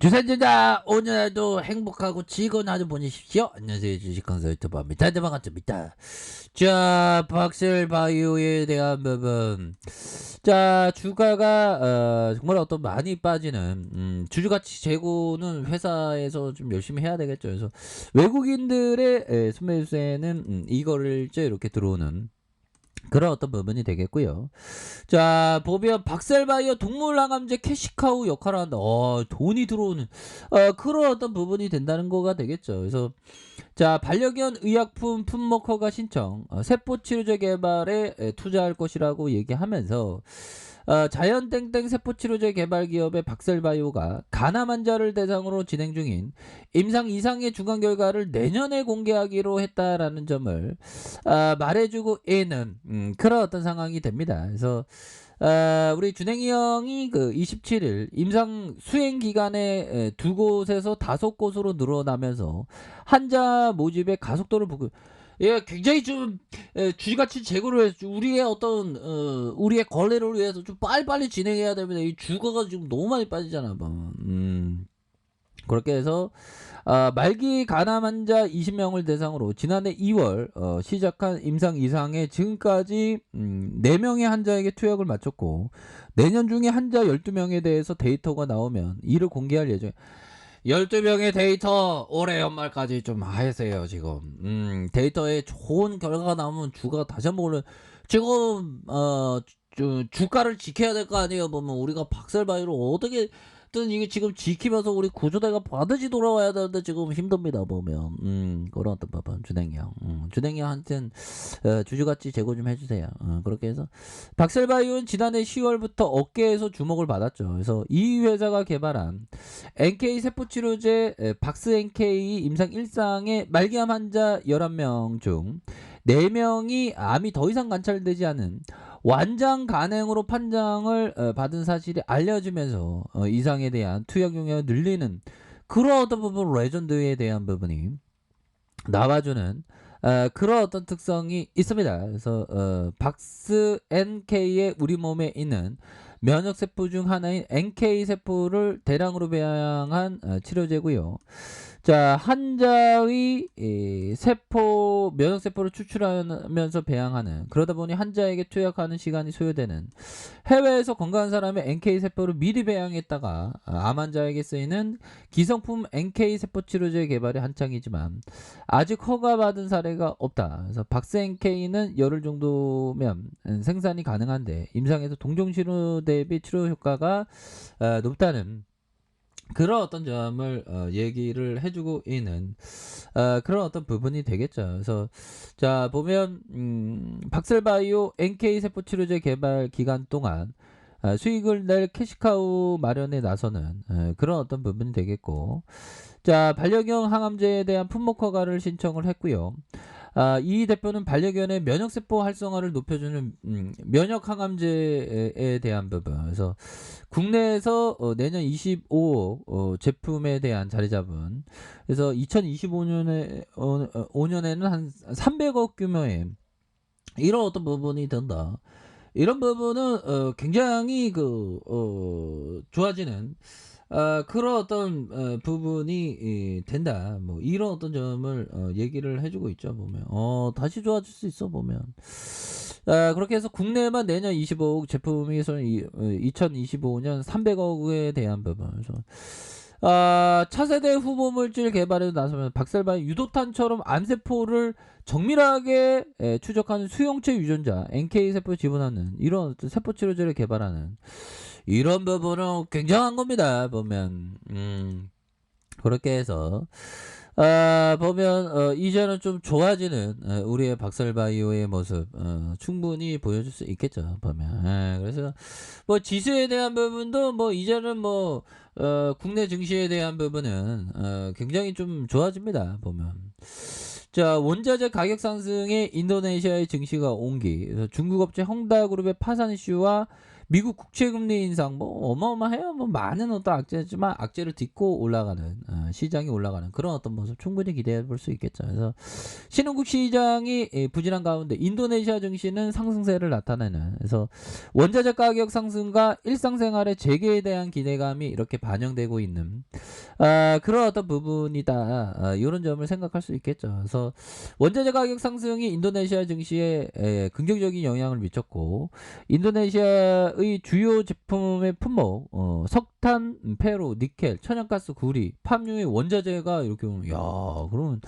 주산전자 오늘도 행복하고 즐거운 하루 보내십시오. 안녕하세요. 주식강사 유튜버입니다. 네, 반갑습니다. 자, 박셀바이오에 대한 부분. 자, 주가가 정말 어떤 많이 빠지는 주주가치 재고는 회사에서 좀 열심히 해야 되겠죠. 그래서 외국인들의 순매수세는 이거를 이렇게 들어오는 그런 어떤 부분이 되겠고요. 자, 보면 박셀바이오 동물항암제 캐시카우 역할을 한다. 돈이 들어오는 그런 어떤 부분이 된다는 거가 되겠죠. 그래서 자, 반려견 의약품 품목 허가 신청, 세포 치료제 개발에 투자할 것이라고 얘기하면서 자연땡땡 세포치료제 개발 기업의 박셀바이오가 간암 환자를 대상으로 진행 중인 임상 이상의 중간 결과를 내년에 공개하기로 했다라는 점을 말해주고 있는 그런 어떤 상황이 됩니다. 그래서 우리 준행이 형이 그 27일 임상 수행 기간에 두 곳에서 다섯 곳으로 늘어나면서 환자 모집의 가속도를 보고 굉장히 좀 주가치 제고를 해서 우리의 어떤 우리의 거래를 위해서 좀 빨리빨리 진행해야 됩니다. 이 주가가 지금 너무 많이 빠지잖아. 뭐. 그렇게 해서 말기 간암 환자 20명을 대상으로 지난해 2월 시작한 임상 이상에 지금까지 4명의 환자에게 투약을 마쳤고 내년 중에 환자 12명에 대해서 데이터가 나오면 이를 공개할 예정. 12명의 데이터 올해 연말까지 좀 하세요. 지금 데이터에 좋은 결과가 나오면 주가가 다시 한번 올라. 지금 주가를 지켜야 될 거 아니에요. 보면 우리가 박셀바이오를 어떻게든 이게 지금 지키면서 우리 구조대가 반드시 돌아와야 되는데 지금 힘듭니다. 보면 그런 어떤 부분 준행이 한텐 주주가치 제고 좀 해주세요. 그렇게 해서 박셀바이오는 지난해 10월부터 업계에서 주목을 받았죠. 그래서 이 회사가 개발한 NK 세포치료제 박스 NK 임상 1상의 말기암 환자 11명 중 4명이 암이 더 이상 관찰되지 않은 완장 간행으로 판정을 받은 사실이 알려지면서 이상에 대한 투약 용역을 늘리는 그런 어떤 부분 레전드에 대한 부분이 나와주는 그런 어떤 특성이 있습니다. 그래서 박스 NK의 우리 몸에 있는 면역세포 중 하나인 NK세포를 대량으로 배양한 치료제고요. 자, 환자의 면역세포를 추출하면서 배양하는, 그러다 보니 환자에게 투약하는 시간이 소요되는, 해외에서 건강한 사람의 NK세포를 미리 배양했다가 암 환자에게 쓰이는 기성품 NK세포 치료제 개발이 한창이지만 아직 허가받은 사례가 없다. 그래서 박스 NK는 열흘 정도면 생산이 가능한데 임상에서 동종치료 대비 치료 효과가 높다는 그런 어떤 점을 얘기를 해주고 있는 그런 어떤 부분이 되겠죠. 그래서 자, 보면 박셀바이오 NK 세포 치료제 개발 기간 동안 수익을 낼 캐시카우 마련에 나서는 그런 어떤 부분이 되겠고, 자, 반려견 항암제에 대한 품목 허가를 신청을 했고요. 이 대표는 반려견의 면역세포 활성화를 높여주는 면역 항암제에 대한 부분. 그래서 국내에서 내년 25억 제품에 대한 자리 잡은. 그래서 2025년에 5년에는 한 300억 규모의 이런 어떤 부분이 된다. 이런 부분은 굉장히 좋아지는 그런 어떤 부분이 된다. 뭐 이런 어떤 점을 얘기를 해주고 있죠. 보면 다시 좋아질 수 있어. 보면 그렇게 해서 국내만 내년 25억 제품이 2025년 300억에 대한 부분. 그래서 차세대 후보 물질 개발에 나서면 박셀바이 유도탄처럼 암세포를 정밀하게 추적하는 수용체 유전자 NK세포 지분하는 이런 세포 치료제를 개발하는 이런 부분은 굉장한 겁니다. 보면 그렇게 해서 보면 이제는 좀 좋아지는 우리의 박셀바이오의 모습 충분히 보여줄 수 있겠죠. 보면 그래서 뭐 지수에 대한 부분도 뭐 이제는 뭐 국내 증시에 대한 부분은 굉장히 좀 좋아집니다. 보면 자, 원자재 가격 상승에 인도네시아의 증시가 온기, 그래서 중국 업체 헝다그룹의 파산 이슈와 미국 국채 금리 인상 뭐 어마어마해요. 뭐 많은 어떤 악재지만 악재를 딛고 올라가는 시장이 올라가는 그런 어떤 모습 충분히 기대해 볼 수 있겠죠. 그래서 신흥국 시장이 부진한 가운데 인도네시아 증시는 상승세를 나타내는 그래서 원자재 가격 상승과 일상생활의 재개에 대한 기대감이 이렇게 반영되고 있는 그런 어떤 부분이다. 요런 점을 생각할 수 있겠죠. 그래서 원자재 가격 상승이 인도네시아 증시에 긍정적인 영향을 미쳤고 인도네시아의 주요 제품의 품목 석탄, 페로, 니켈, 천연가스, 구리, 팜유의 원자재가 이렇게 오면 야 그러면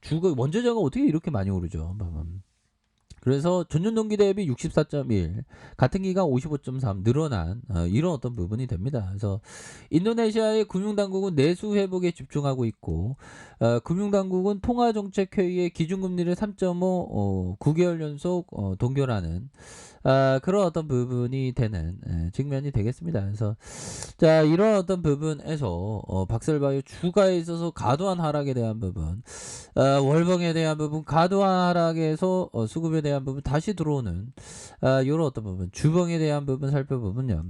주가 원자재가 어떻게 이렇게 많이 오르죠? 그래서 전년 동기 대비 64.1 같은 기간 55.3 늘어난 이런 어떤 부분이 됩니다. 그래서 인도네시아의 금융당국은 내수 회복에 집중하고 있고 금융당국은 통화정책회의의 기준금리를 3.5 9개월 연속 동결하는 그런 어떤 부분이 되는 측면이 되겠습니다. 그래서 자 이런 어떤 부분에서 박셀바이오 주가에 있어서 과도한 하락에 대한 부분 월봉에 대한 부분 과도한 하락에서 수급에 대한 부분 다시 들어오는 이런 어떤 부분 주봉에 대한 부분 살펴보면요.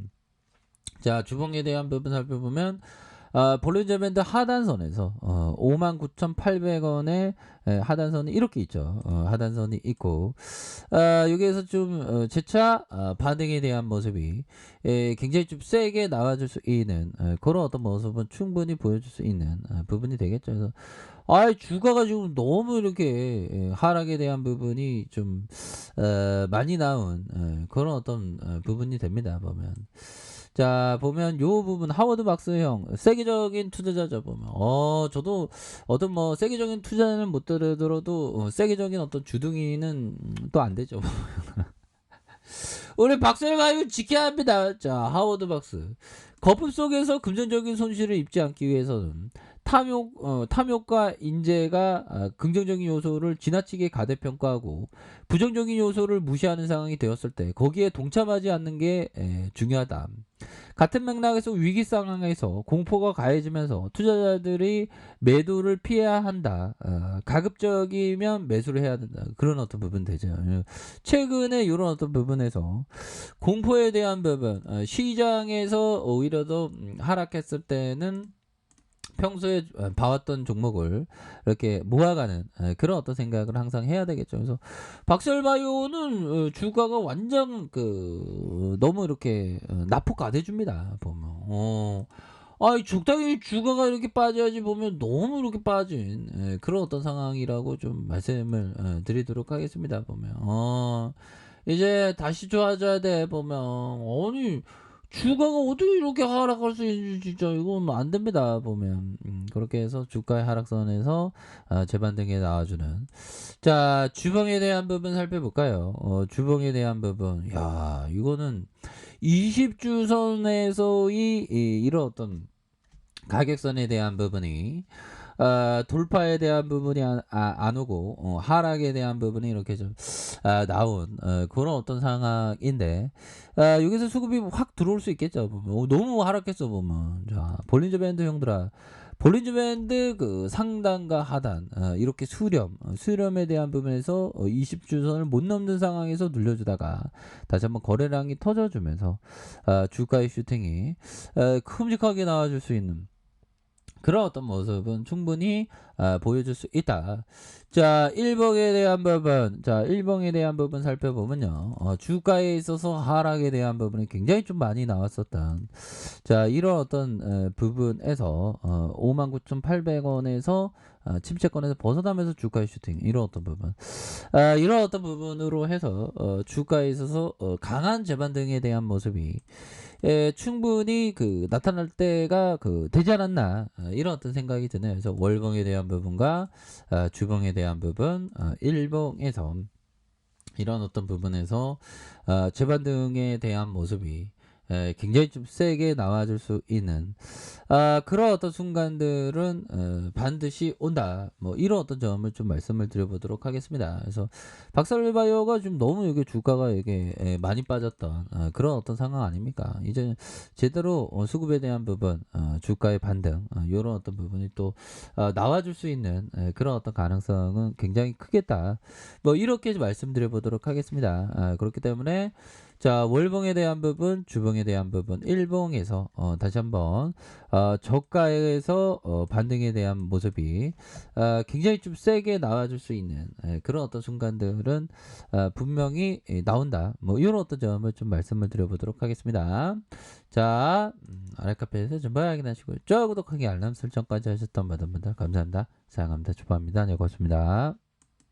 자 주봉에 대한 부분 살펴보면 볼린저 밴드 하단선에서 59,800원의 하단선이 이렇게 있죠. 하단선이 있고 여기에서 좀 재차 반등에 대한 모습이 굉장히 좀 세게 나와줄 수 있는 그런 어떤 모습은 충분히 보여줄 수 있는 부분이 되겠죠. 그래서 주가가 지금 너무 이렇게 하락에 대한 부분이 좀 많이 나온 그런 어떤 부분이 됩니다. 보면 자 보면 요 부분 하워드 박스형 세계적인 투자자죠. 보면 저도 어떤 뭐 세계적인 투자는 못 들어도 세계적인 어떤 주둥이는 또 안 되죠. 우리 박셀바이오 지켜야 합니다. 자 하워드 박스 거품 속에서 금전적인 손실을 입지 않기 위해서는 탐욕과 인재가 긍정적인 요소를 지나치게 가대평가하고 부정적인 요소를 무시하는 상황이 되었을 때 거기에 동참하지 않는 게 중요하다. 같은 맥락에서 위기 상황에서 공포가 가해지면서 투자자들이 매도를 피해야 한다. 가급적이면 매수를 해야 된다. 그런 어떤 부분 되죠. 최근에 이런 어떤 부분에서 공포에 대한 부분, 시장에서 오히려 더 하락했을 때는 평소에 봐왔던 종목을 이렇게 모아가는 그런 어떤 생각을 항상 해야 되겠죠. 그래서 박셀바이오는 주가가 완전 너무 이렇게 낙폭 가대줍니다. 보면 적당히 주가가 이렇게 빠져야지 보면 너무 이렇게 빠진 그런 어떤 상황이라고 좀 말씀을 드리도록 하겠습니다. 보면 이제 다시 좋아져야 돼 보면 아니 주가가 어떻게 이렇게 하락할 수 있는지 진짜 이건 안 됩니다. 보면 그렇게 해서 주가의 하락선에서 재반등에 나와주는 자 주봉에 대한 부분 살펴볼까요? 주봉에 대한 부분 야 이거는 20주선에서의 이런 어떤 가격선에 대한 부분이 돌파에 대한 부분이 안 오고 하락에 대한 부분이 이렇게 좀 나온 그런 어떤 상황인데 여기서 수급이 확 들어올 수 있겠죠. 보면 너무 하락했어 보면 자 볼린저 밴드 형들아 볼린저 밴드 상단과 하단 이렇게 수렴에 대한 부분에서 20주선을 못 넘는 상황에서 눌려주다가 다시 한번 거래량이 터져주면서 주가의 슈팅이 큼직하게 나와줄 수 있는 그런 어떤 모습은 충분히 보여줄 수 있다. 자, 1봉에 대한 부분 살펴보면요. 주가에 있어서 하락에 대한 부분이 굉장히 좀 많이 나왔었던 자, 이런 어떤 부분에서 59,800원에서 침체권에서 벗어나면서 주가의 슈팅 이런 어떤 부분 이런 어떤 부분으로 해서 주가에 있어서 강한 재반등에 대한 모습이 충분히 나타날 때가 되지 않았나 이런 어떤 생각이 드네요. 그래서 월봉에 대한 부분과 주봉에 대한 부분 일봉에서 이런 어떤 부분에서 재반등에 대한 모습이 굉장히 좀 세게 나와줄 수 있는 그런 어떤 순간들은 반드시 온다. 뭐 이런 어떤 점을 좀 말씀을 드려보도록 하겠습니다. 그래서 박살바이오가 좀 너무 이게 주가가 이게 많이 빠졌던 그런 어떤 상황 아닙니까? 이제 제대로 수급에 대한 부분, 주가의 반등 이런 어떤 부분이 또 나와줄 수 있는 그런 어떤 가능성은 굉장히 크겠다. 뭐 이렇게 말씀드려보도록 하겠습니다. 그렇기 때문에 자, 월봉에 대한 부분, 주봉에 대한 부분, 일봉에서 다시 한번 저가에서 반등에 대한 모습이 굉장히 좀 세게 나와줄 수 있는 그런 어떤 순간들은 분명히 나온다. 뭐 이런 어떤 점을 좀 말씀을 드려보도록 하겠습니다. 자, 아래카페에서 좀 확인하시고요. 구독하기 알람 설정까지 하셨던 분들 감사합니다. 사랑합니다. 축복합니다. 네, 고맙습니다.